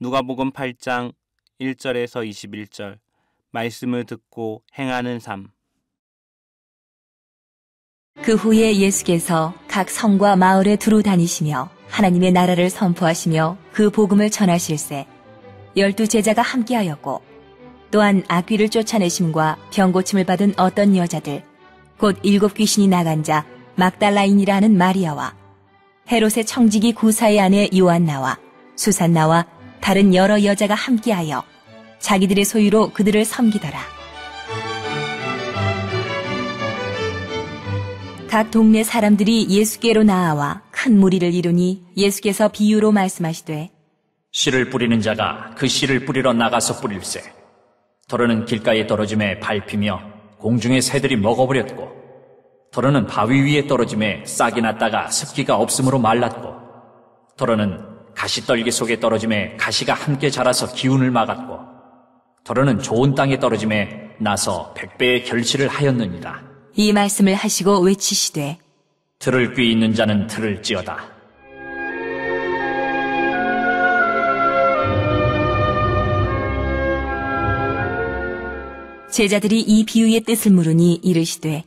누가복음 8장 1절에서 21절 말씀을 듣고 행하는 삶. 그 후에 예수께서 각 성과 마을에 두루 다니시며 하나님의 나라를 선포하시며 그 복음을 전하실세 12 제자가 함께하였고 또한 악귀를 쫓아내심과 병고침을 받은 어떤 여자들 곧 7 귀신이 나간 자 막달라인이라는 마리아와 헤롯의 청지기 구사의 아내 요한나와 수산나와 다른 여러 여자가 함께하여 자기들의 소유로 그들을 섬기더라. 각 동네 사람들이 예수께로 나아와 큰 무리를 이루니 예수께서 비유로 말씀하시되 씨를 뿌리는 자가 그 씨를 뿌리러 나가서 뿌릴세. 더러는 길가에 떨어짐에 밟히며 공중의 새들이 먹어버렸고 더러는 바위 위에 떨어짐에 싹이 났다가 습기가 없으므로 말랐고 더러는 가시떨기 속에 떨어짐에 가시가 함께 자라서 기운을 막았고 더러는 좋은 땅에 떨어짐에 나서 100배의 결실을 하였느니라. 이 말씀을 하시고 외치시되 들을 귀 있는 자는 들을지어다. 제자들이 이 비유의 뜻을 물으니 이르시되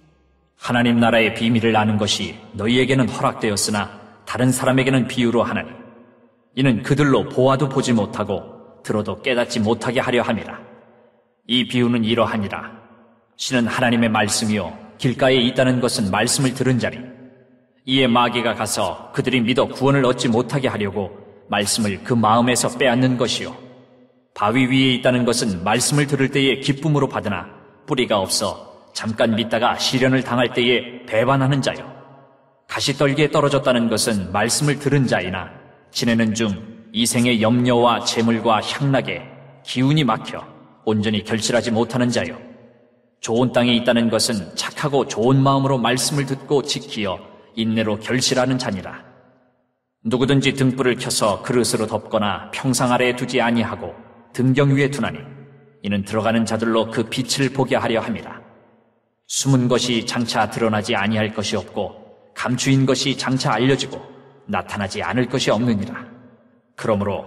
하나님 나라의 비밀을 아는 것이 너희에게는 허락되었으나 다른 사람에게는 비유로 하나니 이는 그들로 보아도 보지 못하고 들어도 깨닫지 못하게 하려 함이라. 이 비유는 이러하니라. 신은 하나님의 말씀이요 길가에 있다는 것은 말씀을 들은 자리. 이에 마귀가 가서 그들이 믿어 구원을 얻지 못하게 하려고 말씀을 그 마음에서 빼앗는 것이요 바위 위에 있다는 것은 말씀을 들을 때에 기쁨으로 받으나 뿌리가 없어 잠깐 믿다가 시련을 당할 때에 배반하는 자요. 가시떨기에 떨어졌다는 것은 말씀을 들은 자이나 지내는 중 이 생의 염려와 재물과 향락에 기운이 막혀 온전히 결실하지 못하는 자요. 좋은 땅에 있다는 것은 착하고 좋은 마음으로 말씀을 듣고 지키어 인내로 결실하는 자니라. 누구든지 등불을 켜서 그릇으로 덮거나 평상 아래에 두지 아니하고 등경 위에 두나니 이는 들어가는 자들로 그 빛을 보게 하려 함이라. 숨은 것이 장차 드러나지 아니할 것이 없고 감추인 것이 장차 알려지고 나타나지 않을 것이 없느니라. 그러므로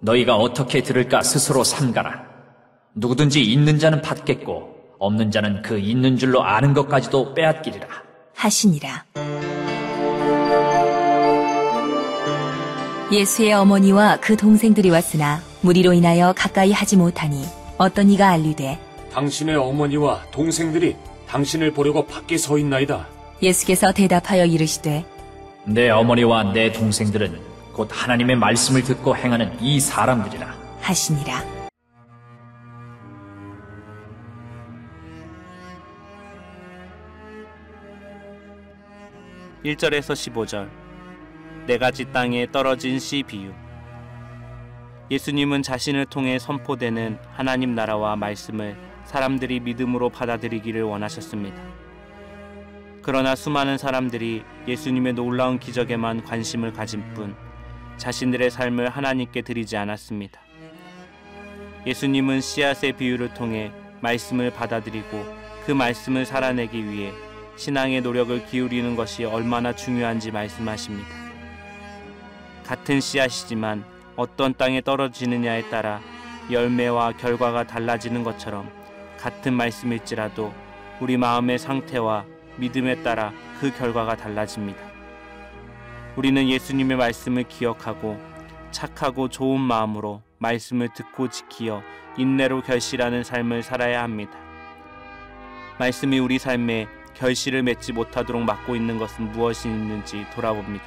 너희가 어떻게 들을까 스스로 삼가라. 누구든지 있는 자는 받겠고 없는 자는 그 있는 줄로 아는 것까지도 빼앗기리라 하시니라. 예수의 어머니와 그 동생들이 왔으나 무리로 인하여 가까이 하지 못하니 어떤 이가 알리되 당신의 어머니와 동생들이 당신을 보려고 밖에 서 있나이다. 예수께서 대답하여 이르시되 내 어머니와 내 동생들은 곧 하나님의 말씀을 듣고 행하는 이 사람들이라 하시니라. (1절에서 15절) 네 가지 땅에 떨어진 씨 비유. 예수님은 자신을 통해 선포되는 하나님 나라와 말씀을 사람들이 믿음으로 받아들이기를 원하셨습니다. 그러나 수많은 사람들이 예수님의 놀라운 기적에만 관심을 가진 뿐 자신들의 삶을 하나님께 드리지 않았습니다. 예수님은 씨앗의 비유를 통해 말씀을 받아들이고 그 말씀을 살아내기 위해 신앙의 노력을 기울이는 것이 얼마나 중요한지 말씀하십니다. 같은 씨앗이지만 어떤 땅에 떨어지느냐에 따라 열매와 결과가 달라지는 것처럼 같은 말씀일지라도 우리 마음의 상태와 믿음에 따라 그 결과가 달라집니다. 우리는 예수님의 말씀을 기억하고 착하고 좋은 마음으로 말씀을 듣고 지키어 인내로 결실하는 삶을 살아야 합니다. 말씀이 우리 삶에 결실을 맺지 못하도록 막고 있는 것은 무엇이 있는지 돌아봅니다.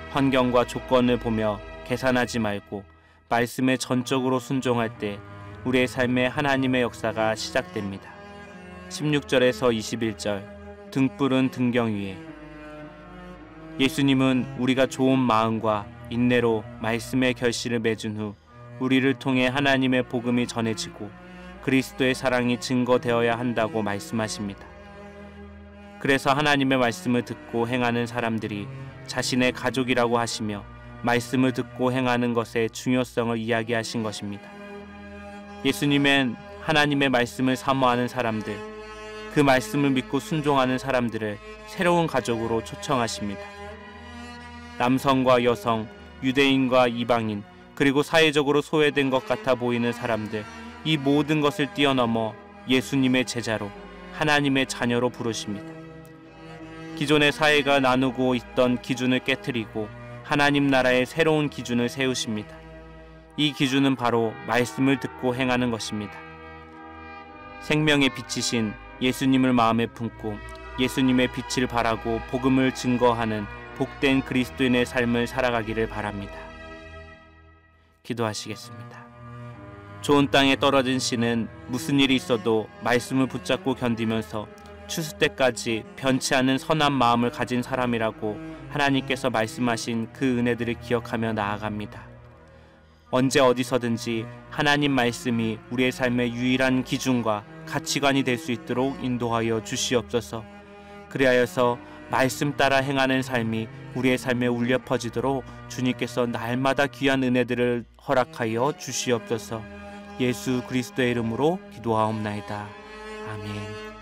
환경과 조건을 보며 계산하지 말고 말씀에 전적으로 순종할 때 우리의 삶에 하나님의 역사가 시작됩니다. 16절에서 21절 등불은 등경 위에. 예수님은 우리가 좋은 마음과 인내로 말씀의 결실을 맺은 후 우리를 통해 하나님의 복음이 전해지고 그리스도의 사랑이 증거되어야 한다고 말씀하십니다. 그래서 하나님의 말씀을 듣고 행하는 사람들이 자신의 가족이라고 하시며 말씀을 듣고 행하는 것의 중요성을 이야기하신 것입니다. 예수님은 하나님의 말씀을 사모하는 사람들, 그 말씀을 믿고 순종하는 사람들을 새로운 가족으로 초청하십니다. 남성과 여성, 유대인과 이방인, 그리고 사회적으로 소외된 것 같아 보이는 사람들, 이 모든 것을 뛰어넘어 예수님의 제자로, 하나님의 자녀로 부르십니다. 기존의 사회가 나누고 있던 기준을 깨트리고 하나님 나라의 새로운 기준을 세우십니다. 이 기준은 바로 말씀을 듣고 행하는 것입니다. 생명의 빛이신 예수님을 마음에 품고 예수님의 빛을 바라고 복음을 증거하는 복된 그리스도인의 삶을 살아가기를 바랍니다. 기도하시겠습니다. 좋은 땅에 떨어진 씨는 무슨 일이 있어도 말씀을 붙잡고 견디면서 추수 때까지 변치 않는 선한 마음을 가진 사람이라고 하나님께서 말씀하신 그 은혜들을 기억하며 나아갑니다. 언제 어디서든지 하나님 말씀이 우리의 삶의 유일한 기준과 가치관이 될 수 있도록 인도하여 주시옵소서. 그리하여서 말씀 따라 행하는 삶이 우리의 삶에 울려 퍼지도록 주님께서 날마다 귀한 은혜들을 허락하여 주시옵소서. 예수 그리스도의 이름으로 기도하옵나이다. 아멘.